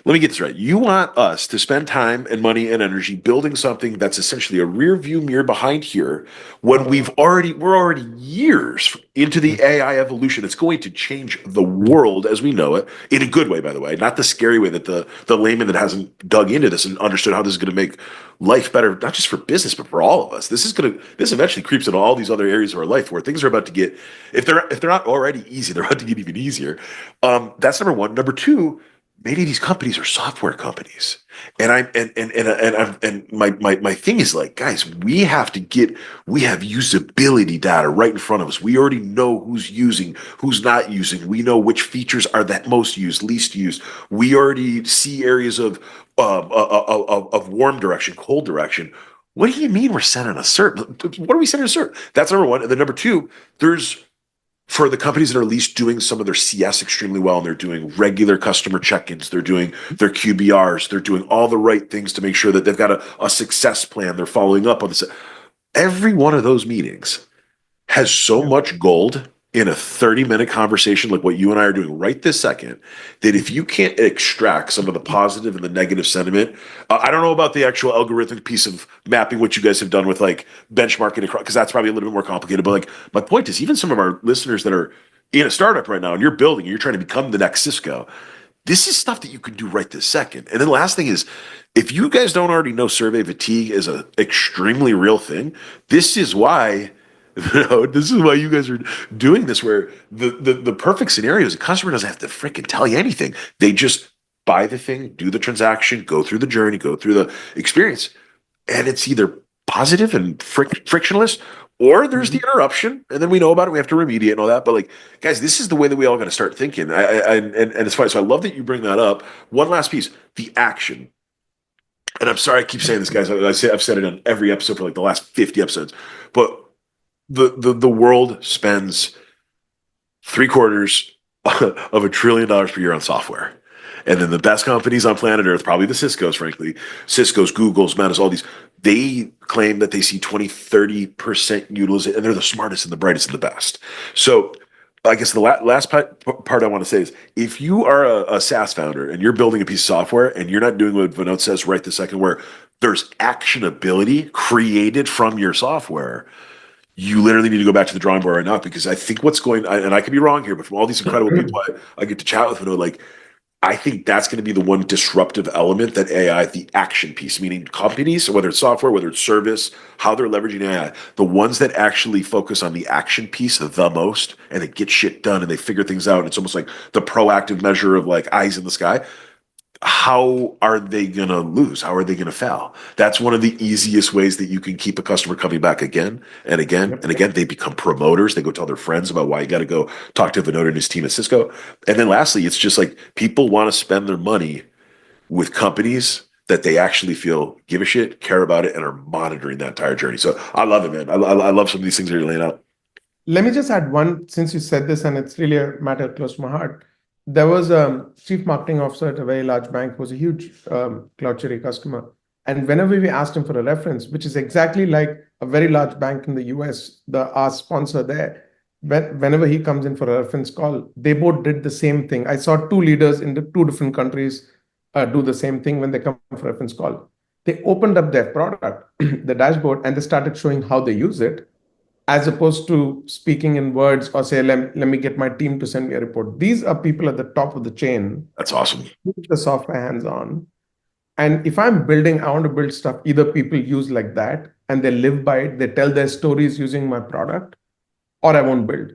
Speaker 1: Let me get this right. You want us to spend time and money and energy building something that's essentially a rear view mirror behind here when we're already years into the AI evolution. It's going to change the world as we know it in a good way, by the way, not the scary way that the layman that hasn't dug into this and understood how this is going to make life better, not just for business, but for all of us. This eventually creeps into all these other areas of our life where things are about to get, if they're not already easy, they're about to get even easier. That's number one. Number two, many of these companies are software companies. And my thing is like, guys, we have usability data right in front of us. We already know who's using, who's not using. We know which features are that most used, least used. We already see areas of warm direction, cold direction. What do you mean we're sending a cert? What are we sending a cert? That's number one. And then number two, for the companies that are at least doing some of their CS extremely well, and they're doing regular customer check-ins, they're doing their QBRs, they're doing all the right things to make sure that they've got a success plan, they're following up on this. Every one of those meetings has so much gold in a 30-minute conversation like what you and I are doing right this second, that if you can't extract some of the positive and the negative sentiment, I don't know about the actual algorithmic piece of mapping what you guys have done with like benchmarking across, because that's probably a little bit more complicated. But like my point is, even some of our listeners that are in a startup right now and you're building, and you're trying to become the next Cisco, this is stuff that you can do right this second. And then the last thing is, if you guys don't already know survey fatigue is an extremely real thing, this is why this is why you guys are doing this, where the perfect scenario is the customer doesn't have to freaking tell you anything. They just buy the thing, do the transaction, go through the journey, go through the experience, and it's either positive and frictionless, or there's the interruption, and then we know about it, we have to remediate and all that. But like, guys, this is the way that we all got to start thinking. And it's fine. So I love that you bring that up. One last piece, the action. And I'm sorry I keep saying this, guys. I've said it on every episode for like the last 50 episodes, but the world spends 3/4 of $1 trillion per year on software. And then the best companies on planet Earth, probably the Cisco's, frankly, Cisco's, Google's, Meta's, all these, they claim that they see 20-30% utilization, and they're the smartest and the brightest and the best. So I guess the last part I want to say is, if you are a SaaS founder and you're building a piece of software and you're not doing what Vinod says right this second, where there's actionability created from your software, you literally need to go back to the drawing board right now, because I think what's going, and I could be wrong here, but from all these incredible people I get to chat with, like, I think that's going to be the one disruptive element that AI, the action piece, meaning companies, whether it's software, whether it's service, how they're leveraging AI, the ones that actually focus on the action piece the most, and they get shit done and they figure things out. And it's almost like the proactive measure of like eyes in the sky. How are they going to lose? How are they going to fail? That's one of the easiest ways that you can keep a customer coming back again and again and again. They become promoters. They go tell their friends about why you got to go talk to Vinod and his team at Cisco. And then lastly, it's just like people want to spend their money with companies that they actually feel give a shit, care about it, and are monitoring that entire journey. So I love it, man. I love some of these things that you're laying out.
Speaker 2: Let me just add one, since you said this, and it's really a matter close to my heart. There was a chief marketing officer at a very large bank who was a huge Cloud Cherry customer. And whenever we asked him for a reference, which is exactly like a very large bank in the US, our sponsor there, whenever he comes in for a reference call, they both did the same thing. I saw two leaders in the two different countries do the same thing when they come for a reference call. They opened up their product, the dashboard, and they started showing how they use it, as opposed to speaking in words or say, let me get my team to send me a report. These are people at the top of the chain.
Speaker 1: That's awesome.
Speaker 2: Keep the software hands-on. And if I'm building, I want to build stuff either people use like that and they live by it, they tell their stories using my product, or I won't build.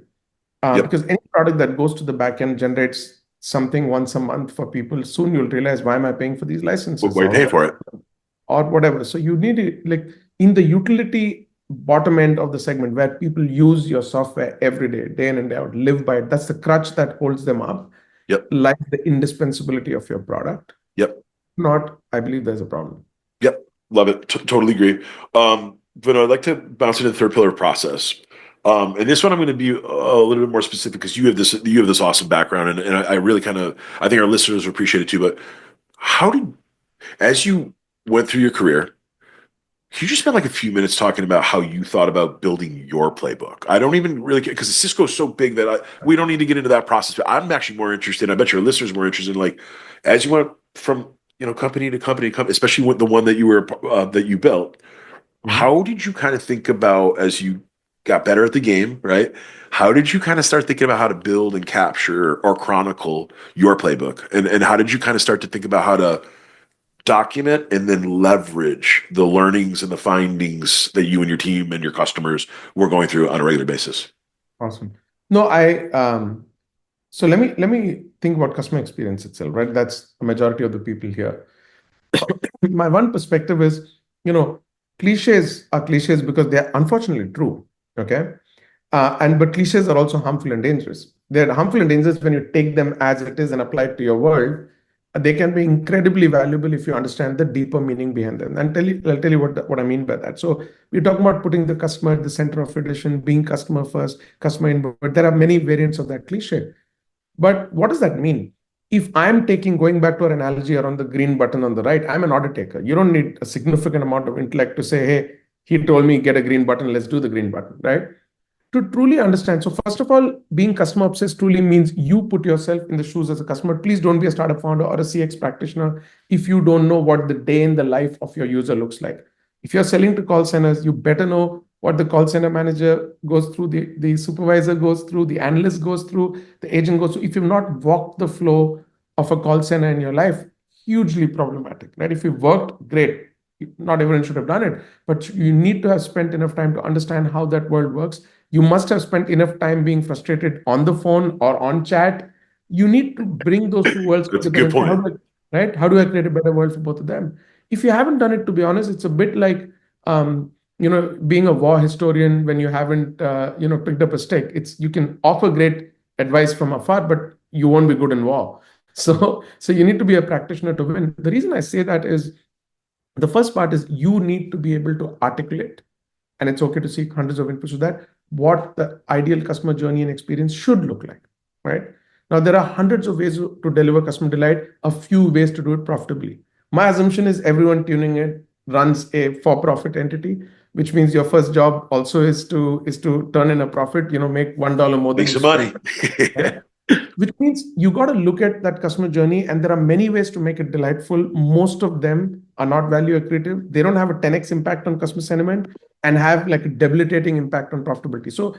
Speaker 2: Because any product that goes to the backend generates something once a month for people, soon you'll realize, why am I paying for these licenses?
Speaker 1: Why are you paying for it?
Speaker 2: Or whatever. So you need to, like, in the utility bottom end of the segment where people use your software every day in and day out, live by it. That's the crutch that holds them up.
Speaker 1: Yep.
Speaker 2: Like the indispensability of your product.
Speaker 1: Yep.
Speaker 2: not, I believe there's a problem.
Speaker 1: Yep, love it. Totally agree. But I'd like to bounce into the third pillar of process. And this one I'm going to be a little bit more specific because you have this awesome background, and I really kind of I think our listeners will appreciate it too. But how did as you went through your career, can you just spend like a few minutes talking about how you thought about building your playbook? I don't even really care because Cisco is so big that we don't need to get into that process. But I'm actually more interested. I bet your listeners are more interested in like as you went from company to company, especially with the one that that you built.
Speaker 2: Mhm.
Speaker 1: How did you kind of think about as you got better at the game, right? How did you kind of start thinking about how to build and capture or chronicle your playbook? And how did you kind of start to think about how to document and then leverage the learnings and the findings that you and your team and your customers were going through on a regular basis?
Speaker 2: Awesome. No, so let me think about customer experience itself, right? That's a majority of the people here. My one perspective is, cliches are cliches because they are unfortunately true. Okay. But cliches are also harmful and dangerous. They're harmful and dangerous when you take them as it is and apply it to your world. They can be incredibly valuable if you understand the deeper meaning behind them. And I'll tell you what I mean by that. So we're talking about putting the customer at the center of tradition, being customer first, customer in, but there are many variants of that cliche. But what does that mean? If I'm going back to our analogy around the green button on the right, I'm an order taker. You don't need a significant amount of intellect to say, hey, he told me get a green button, let's do the green button, right? To truly understand. So first of all, being customer obsessed truly means you put yourself in the shoes as a customer. Please don't be a startup founder or a CX practitioner if you don't know what the day in the life of your user looks like. If you're selling to call centers, you better know what the call center manager goes through, the supervisor goes through, the analyst goes through, the agent goes through. If you've not walked the flow of a call center in your life, hugely problematic, right? If you've worked, great. Not everyone should have done it, but you need to have spent enough time to understand how that world works. You must have spent enough time being frustrated on the phone or on chat. You need to bring those two worlds
Speaker 1: That's a
Speaker 2: together
Speaker 1: good
Speaker 2: and say,
Speaker 1: point.
Speaker 2: right? How do I create a better world for both of them? If you haven't done it, to be honest, it's a bit like, being a war historian when you haven't, picked up a stick. You can offer great advice from afar, but you won't be good in war. So you need to be a practitioner to win. The reason I say that is the first part is you need to be able to articulate, and it's okay to seek hundreds of inputs to that, what the ideal customer journey and experience should look like, right? Now, there are hundreds of ways to deliver customer delight, a few ways to do it profitably. My assumption is everyone tuning in runs a for-profit entity, which means your first job also is to turn in a profit, make $1 more than
Speaker 1: Make
Speaker 2: you
Speaker 1: some
Speaker 2: spent,
Speaker 1: money.
Speaker 2: right? Which means you got to look at that customer journey, and there are many ways to make it delightful. Most of them are not value accretive. They don't have a 10x impact on customer sentiment and have like a debilitating impact on profitability. So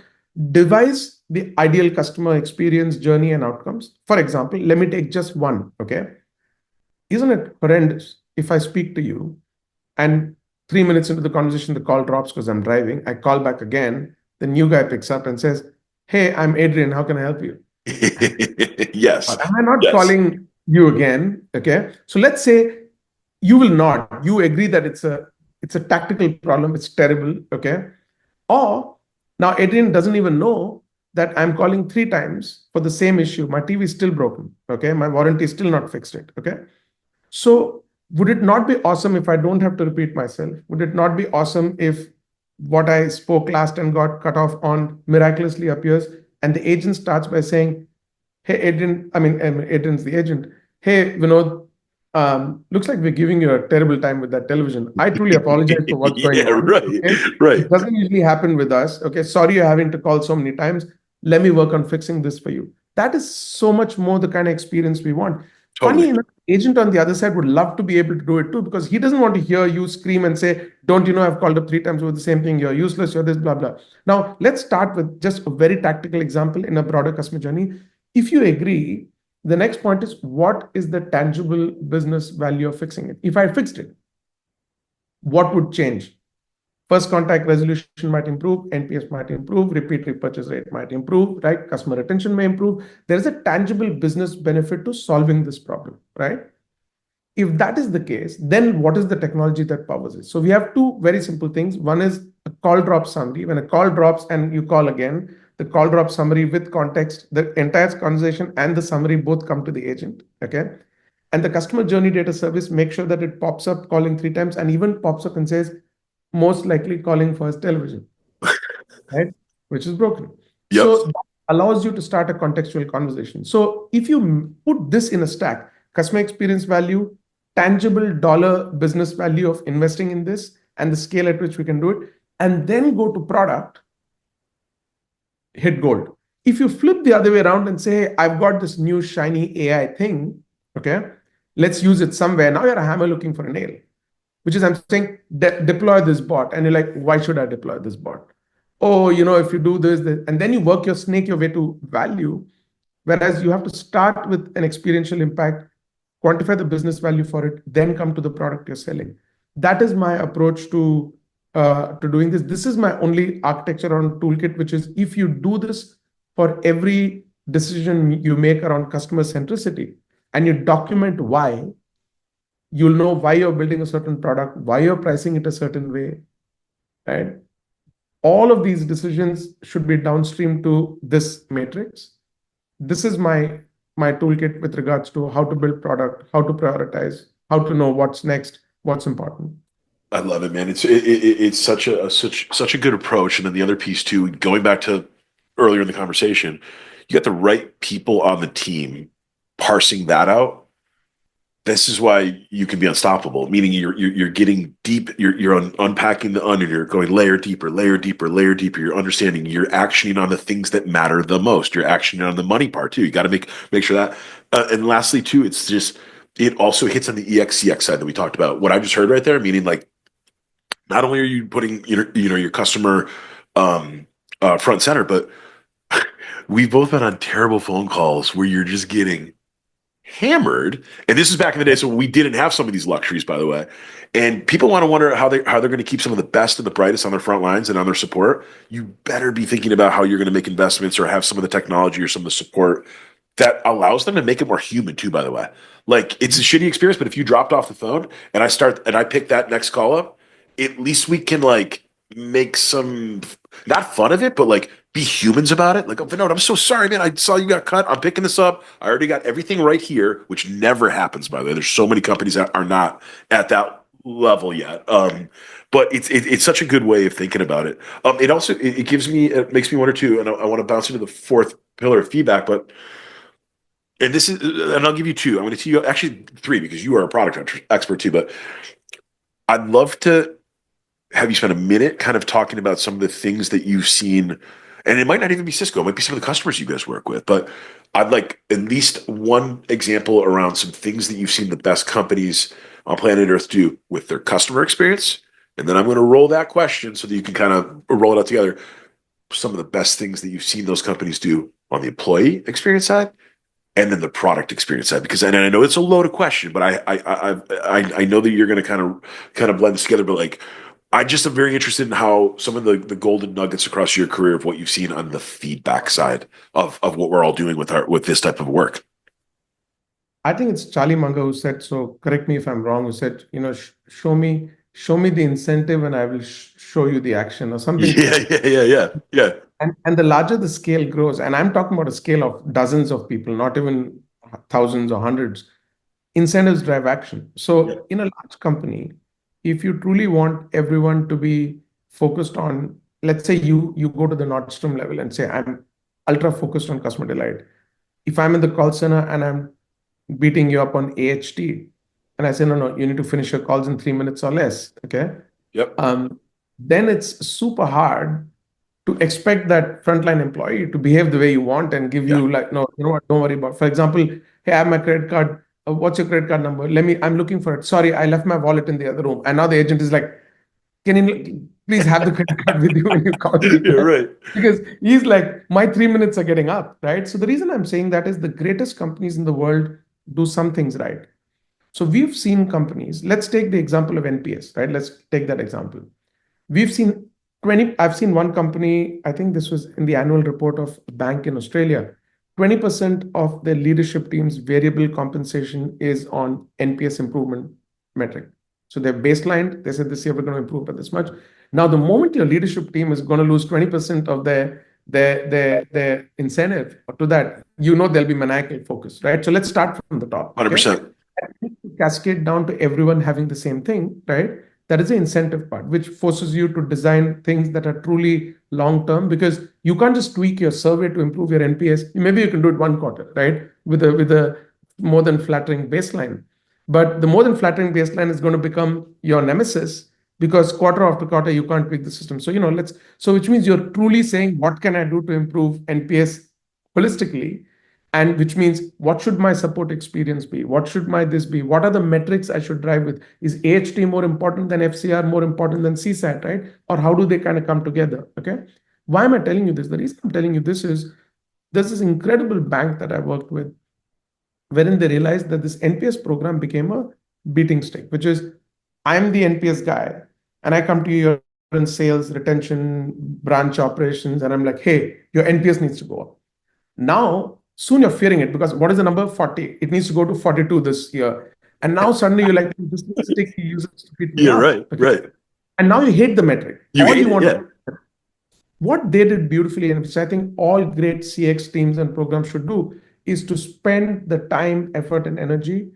Speaker 2: devise the ideal customer experience journey and outcomes. For example, let me take just one. Okay. Isn't it horrendous if I speak to you and 3 minutes into the conversation, the call drops because I'm driving? I call back again. The new guy picks up and says, hey, I'm Adrian. How can I help you?
Speaker 1: Yes.
Speaker 2: Am I not
Speaker 1: Yes.
Speaker 2: calling you again? Okay. So let's say you will not. You agree that it's a tactical problem. It's terrible. Okay. Or now Adrian doesn't even know that I'm calling 3 times for the same issue. My TV is still broken. Okay. My warranty is still not fixed it. Okay. So would it not be awesome if I don't have to repeat myself? Would it not be awesome if what I spoke last and got cut off on miraculously appears and the agent starts by saying, hey, Adrian, Adrian's the agent. Hey, Vinod, looks like we're giving you a terrible time with that television. I truly apologize for what's going
Speaker 1: Yeah,
Speaker 2: on.
Speaker 1: right.
Speaker 2: Okay.
Speaker 1: Right.
Speaker 2: It doesn't usually happen with us. Okay. Sorry you're having to call so many times. Let me work on fixing this for you. That is so much more the kind of experience we want. Funny
Speaker 1: Totally.
Speaker 2: enough, agent on the other side would love to be able to do it too, because he doesn't want to hear you scream and say, don't you know I've called up 3 times with the same thing, you're useless, you're this, blah, blah. Now let's start with just a very tactical example in a broader customer journey. If you agree, the next point is, what is the tangible business value of fixing it? If I fixed it, what would change? First contact resolution might improve, NPS might improve, repeat repurchase rate might improve, right? Customer retention may improve. There is a tangible business benefit to solving this problem, right? If that is the case, then what is the technology that powers it? So we have two very simple things. One is a call drop summary. When a call drops and you call again, the call drop summary with context, the entire conversation and the summary both come to the agent. Okay. And the customer journey data service makes sure that it pops up calling 3 times and even pops up and says, most likely calling for his television, right? Which is broken.
Speaker 1: Yep.
Speaker 2: So that allows you to start a contextual conversation. So if you put this in a stack, customer experience value, tangible dollar business value of investing in this, and the scale at which we can do it, and then go to product, hit gold. If you flip the other way around and say, I've got this new shiny AI thing, okay, let's use it somewhere. Now you're a hammer looking for a nail, which is I'm saying, deploy this bot. And you're like, why should I deploy this bot? Oh, if you do this, and then you work your snake your way to value. Whereas you have to start with an experiential impact, quantify the business value for it, then come to the product you're selling. That is my approach to doing this. This is my only architecture on toolkit, which is if you do this for every decision you make around customer centricity and you document why, you'll know why you're building a certain product, why you're pricing it a certain way, right? All of these decisions should be downstream to this matrix. This is my toolkit with regards to how to build product, how to prioritize, how to know what's next, what's important.
Speaker 1: I love it, man. It's such a good approach. And then the other piece too, going back to earlier in the conversation, you got the right people on the team parsing that out. This is why you can be unstoppable. Meaning you're getting deep. You're unpacking the onion. You're going layer deeper, layer deeper, layer deeper. You're understanding. You're actioning on the things that matter the most. You're actioning on the money part too. You got to make sure that. And lastly, too, it's just it also hits on the EXCX side that we talked about. What I just heard right there, meaning like not only are you putting your customer front and center, but we've both been on terrible phone calls where you're just getting hammered. And this is back in the day, so we didn't have some of these luxuries, by the way. And people want to wonder how they're going to keep some of the best and the brightest on their front lines and on their support. You better be thinking about how you're going to make investments or have some of the technology or some of the support that allows them to make it more human too, by the way. Like it's a shitty experience, but if you dropped off the phone and I pick that next call up, at least we can like make some not fun of it, but like be humans about it. Like, oh, Vinod, I'm so sorry, man. I saw you got cut. I'm picking this up. I already got everything right here, which never happens, by the way. There's so many companies that are not at that level yet. But it's such a good way of thinking about it. It also it makes me wonder too, and I want to bounce into the fourth pillar of feedback, but and I'll give you two. I'm going to tell you actually three because you are a product expert too. But I'd love to have you spend a minute kind of talking about some of the things that you've seen, and it might not even be Cisco, it might be some of the customers you guys work with, but I'd like at least one example around some things that you've seen the best companies on planet Earth do with their customer experience. And then I'm going to roll that question so that you can kind of roll it out together. Some of the best things that you've seen those companies do on the employee experience side and then the product experience side, because and I know it's a loaded question, but I know that you're going to kind of blend this together, but like, I just am very interested in how some of the golden nuggets across your career of what you've seen on the feedback side of what we're all doing with this type of work.
Speaker 2: I think it's Charlie Munger who said, so correct me if I'm wrong, who said, show me the incentive and I will show you the action or something.
Speaker 1: Yeah.
Speaker 2: And the larger the scale grows, and I'm talking about a scale of dozens of people, not even thousands or hundreds, incentives drive action. So in a large company, if you truly want everyone to be focused on, let's say you go to the Nordstrom level and say, I'm ultra focused on customer delight. If I'm in the call center and I'm beating you up on AHT, and I say, no, you need to finish your calls in 3 minutes or less, okay?
Speaker 1: Yep.
Speaker 2: Then it's super hard to expect that frontline employee to behave the way you want and give you like, no, you know what, don't worry about. For example, hey, I have my credit card. What's your credit card number? I'm looking for it. Sorry, I left my wallet in the other room. And now the agent is like, can you please have the credit card with you when you call me?
Speaker 1: Yeah, right.
Speaker 2: Because he's like, my 3 minutes are getting up, right? So the reason I'm saying that is the greatest companies in the world do some things right. So we've seen companies, let's take the example of NPS, right? Let's take that example. We've seen I've seen one company, I think this was in the annual report of a bank in Australia, 20% of their leadership team's variable compensation is on NPS improvement metric. So they're baselined, they said this year we're going to improve by this much. Now, the moment your leadership team is going to lose 20% of their incentive to that, they'll be maniacal focused, right? So let's start from the top.
Speaker 1: 100%.
Speaker 2: cascade down to everyone having the same thing, right? That is the incentive part, which forces you to design things that are truly long term, because you can't just tweak your survey to improve your NPS. Maybe you can do it one quarter, right? With a more than flattering baseline. But the more than flattering baseline is going to become your nemesis, because quarter after quarter you can't tweak the system. So, which means you're truly saying, what can I do to improve NPS holistically? And which means, what should my support experience be? What should my this be? What are the metrics I should drive with? Is AHT more important than FCR, more important than CSAT, right? Or how do they kind of come together? Okay. Why am I telling you this? The reason I'm telling you this is, there's this incredible bank that I worked with, wherein they realized that this NPS program became a beating stick, which is, I'm the NPS guy, and I come to you, you're in sales, retention, branch operations, and I'm like, hey, your NPS needs to go up. Now, soon you're fearing it, because what is the number? 40. It needs to go to 42 this year. And now suddenly you're like, this sticky users to beat me
Speaker 1: Yeah,
Speaker 2: up.
Speaker 1: right,
Speaker 2: Okay.
Speaker 1: right.
Speaker 2: And now you hate the metric.
Speaker 1: You
Speaker 2: All
Speaker 1: hate
Speaker 2: you
Speaker 1: it,
Speaker 2: want
Speaker 1: yeah.
Speaker 2: What they did beautifully, and which I think all great CX teams and programs should do, is to spend the time, effort, and energy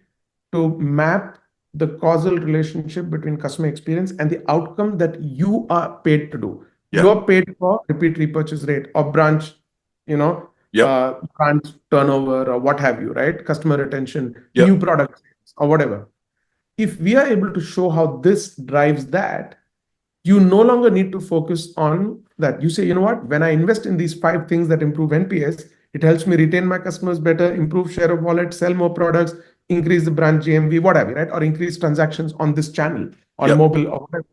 Speaker 2: to map the causal relationship between customer experience and the outcome that you are paid to do.
Speaker 1: Yeah.
Speaker 2: You're paid for repeat repurchase rate or you know,
Speaker 1: Yep.
Speaker 2: branch turnover or what have you, right? Customer retention, new
Speaker 1: Yep.
Speaker 2: products or whatever. If we are able to show how this drives that, you no longer need to focus on that. You say, you know what, when I invest in these 5 things that improve NPS, it helps me retain my customers better, improve share of wallet, sell more products, increase the brand GMV, whatever, right? Or increase transactions on this channel, on
Speaker 1: Yep.
Speaker 2: mobile or whatever.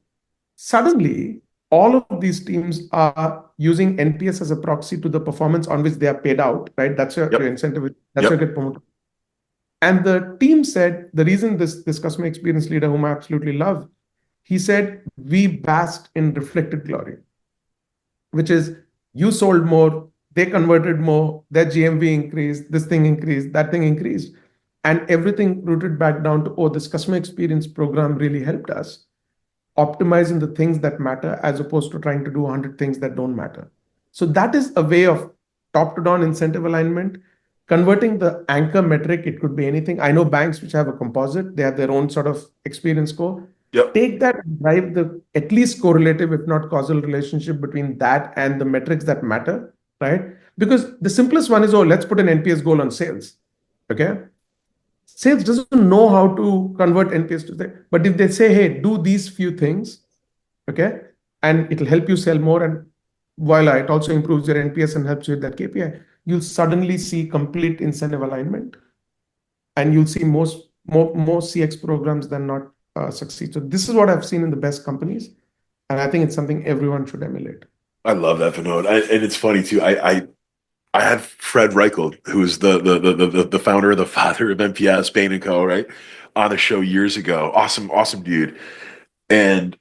Speaker 2: Suddenly, all of these teams are using NPS as a proxy to the performance on which they are paid out, right? That's your
Speaker 1: Yep.
Speaker 2: incentive. That's your
Speaker 1: Yep.
Speaker 2: get promoted. And the team said, the reason this customer experience leader, whom I absolutely love, he said, we basked in reflected glory, which is, you sold more, they converted more, their GMV increased, this thing increased, that thing increased. And everything rooted back down to, oh, this customer experience program really helped us optimizing the things that matter, as opposed to trying to do 100 things that don't matter. So that is a way of top to down incentive alignment, converting the anchor metric. It could be anything. I know banks which have a composite, they have their own sort of experience score.
Speaker 1: Yep.
Speaker 2: Take that and drive the at least correlative, if not causal relationship between that and the metrics that matter, right? Because the simplest one is, oh, let's put an NPS goal on sales. Okay. Sales doesn't know how to convert NPS to that. But if they say, hey, do these few things, okay, and it'll help you sell more, and voila, it also improves your NPS and helps you with that KPI, you'll suddenly see complete incentive alignment, and you'll see more CX programs than not succeed. So this is what I've seen in the best companies, and I think it's something everyone should emulate.
Speaker 1: I love that, Vinod. And it's funny too. I had Fred Reichel, who's the founder, the father of MPS, Bain and Co., right, on the show years ago. Awesome dude. And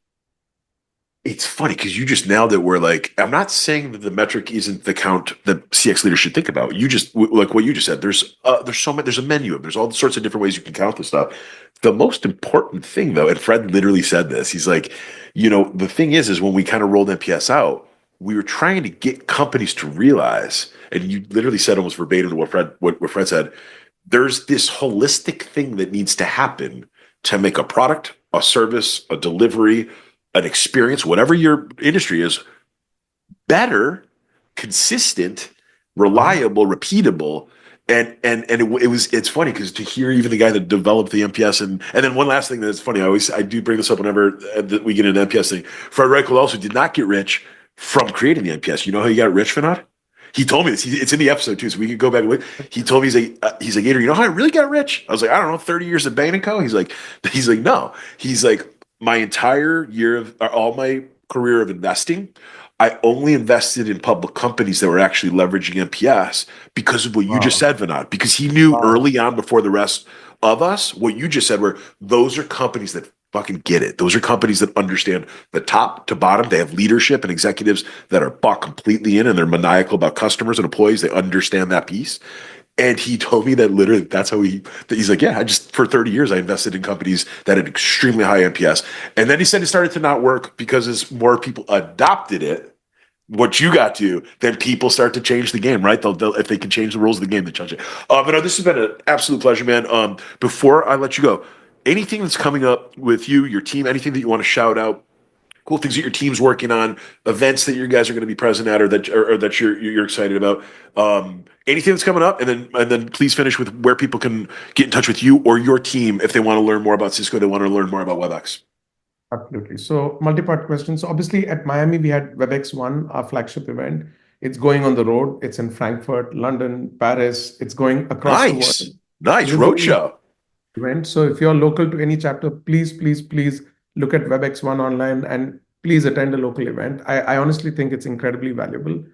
Speaker 1: it's funny because you just nailed it. Where, like, I'm not saying that the metric isn't the count that CX leaders should think about. You just, like what you just said. There's so many. There's a menu of. There's all sorts of different ways you can count this stuff. The most important thing, though, and Fred literally said this. He's like, the thing is when we kind of rolled NPS out, we were trying to get companies to realize, and you literally said almost verbatim to what Fred said. There's this holistic thing that needs to happen to make a product, a service, a delivery, an experience, whatever your industry is, better, consistent, reliable, repeatable. It's funny because to hear even the guy that developed the MPS, and then one last thing that's funny, I do bring this up whenever we get an MPS thing. Fred Reichel also did not get rich from creating the MPS. You know how he got rich, Vinod? He told me this. It's in the episode too, so we could go back and look. He told me, he's like, Adrian, you know how I really got rich? I was like, I don't know, 30 years at Bain and Co. He's like, no. He's like, my entire year of all my career of investing, I only invested in public companies that were actually leveraging MPS because of what you just
Speaker 2: Wow.
Speaker 1: said, Vinod. Because he knew
Speaker 2: Wow.
Speaker 1: early on, before the rest of us, what you just said, were those are companies that fucking get it. Those are companies that understand the top to bottom. They have leadership and executives that are bought completely in, and they're maniacal about customers and employees. They understand that piece. And he told me that literally that's how he's like, yeah, I just, for 30 years, I invested in companies that had extremely high NPS. And then he said it started to not work because as more people adopted it, what you got to, then people start to change the game, right? They'll if they can change the rules of the game, they change it. But this has been an absolute pleasure, man. Before I let you go, anything that's coming up with you, your team, anything that you want to shout out, cool things that your team's working on, events that you guys are going to be present at, or that you're excited about. Anything that's coming up, and then please finish with where people can get in touch with you or your team if they want to learn more about Cisco, they want to learn more about WebEx.
Speaker 2: Absolutely. So multi-part questions. So obviously at Miami, we had WebEx One, our flagship event. It's going on the road. It's in Frankfurt, London, Paris. It's going across the world.
Speaker 1: Nice, nice
Speaker 2: This is
Speaker 1: roadshow.
Speaker 2: the event. So if you're local to any chapter, please look at WebEx One online and please attend a local event. I honestly think it's incredibly valuable.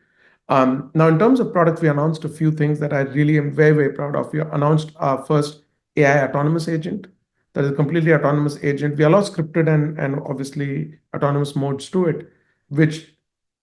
Speaker 2: Now, in terms of products, we announced a few things that I really am very proud of. We announced our first AI autonomous agent. That is a completely autonomous agent. We allow scripted and obviously autonomous modes to it, which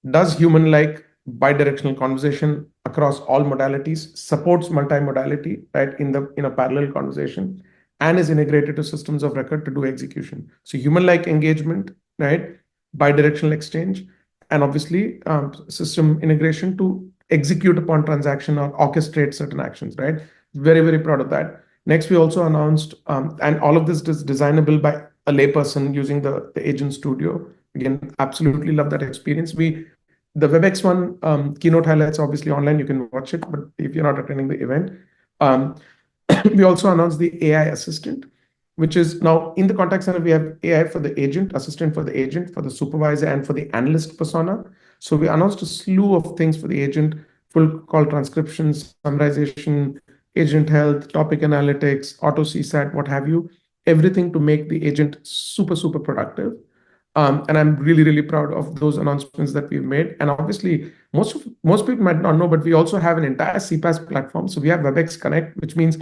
Speaker 2: does human-like bidirectional conversation across all modalities, supports multimodality, right, in a parallel conversation, and is integrated to systems of record to do execution. So human-like engagement, right, bidirectional exchange, and obviously system integration to execute upon transaction or orchestrate certain actions, right? Very proud of that. Next, we also announced, and all of this is designable by a layperson using the Agent Studio. Again, absolutely love that experience. The WebEx One keynote highlights obviously online. You can watch it, but if you're not attending the event, we also announced the AI assistant, which is now in the contact center. We have AI for the agent, assistant for the agent, for the supervisor, and for the analyst persona. So we announced a slew of things for the agent: full call transcriptions, summarization, agent health, topic analytics, auto CSAT, what have you, everything to make the agent super productive. And I'm really proud of those announcements that we've made. And obviously, most people might not know, but we also have an entire CPaaS platform. So we have WebEx Connect, which means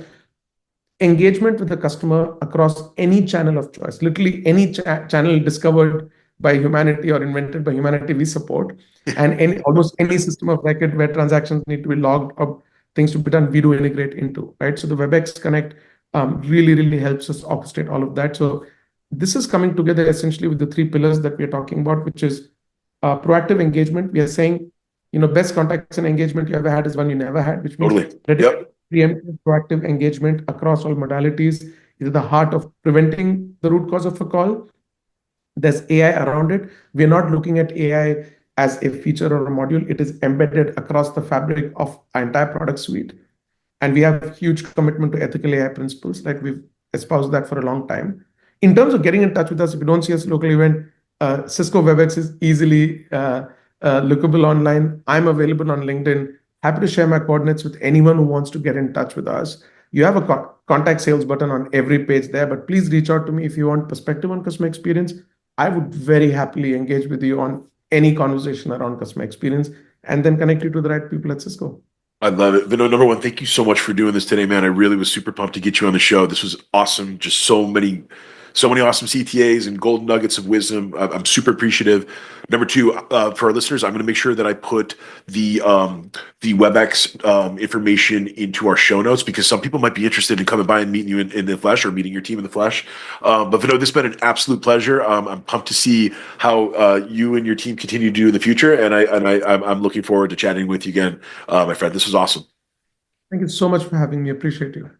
Speaker 2: engagement with the customer across any channel of choice, literally any channel discovered by humanity or invented by humanity, we support. And almost any system of record where transactions need to be logged up, things to be done, we do integrate into, right? So the WebEx Connect really helps us orchestrate all of that. So this is coming together essentially with the three pillars that we're talking about, which is proactive engagement. We are saying, best contacts and engagement you ever had is one you never had, which means
Speaker 1: Totally.
Speaker 2: preemptive, proactive engagement across all modalities is at the heart of preventing the root cause of a call. There's AI around it. We're not looking at AI as a feature or a module. It is embedded across the fabric of our entire product suite. And we have huge commitment to ethical AI principles. Like we've espoused that for a long time. In terms of getting in touch with us, if you don't see us local event, Cisco WebEx is easily lookable online. I'm available on LinkedIn. Happy to share my coordinates with anyone who wants to get in touch with us. You have a contact sales button on every page there, but please reach out to me if you want perspective on customer experience. I would very happily engage with you on any conversation around customer experience and then connect you to the right people at Cisco.
Speaker 1: I love it. Vinod, number one, thank you so much for doing this today, man. I really was super pumped to get you on the show. This was awesome. Just so many awesome CTAs and golden nuggets of wisdom. I'm super appreciative. Number two, for our listeners, I'm going to make sure that I put the WebEx information into our show notes because some people might be interested in coming by and meeting you in the flesh or meeting your team in the flesh. But Vinod, this has been an absolute pleasure. I'm pumped to see how you and your team continue to do in the future, and I'm looking forward to chatting with you again, my friend. This was awesome.
Speaker 2: Thank you so much for having me. Appreciate you.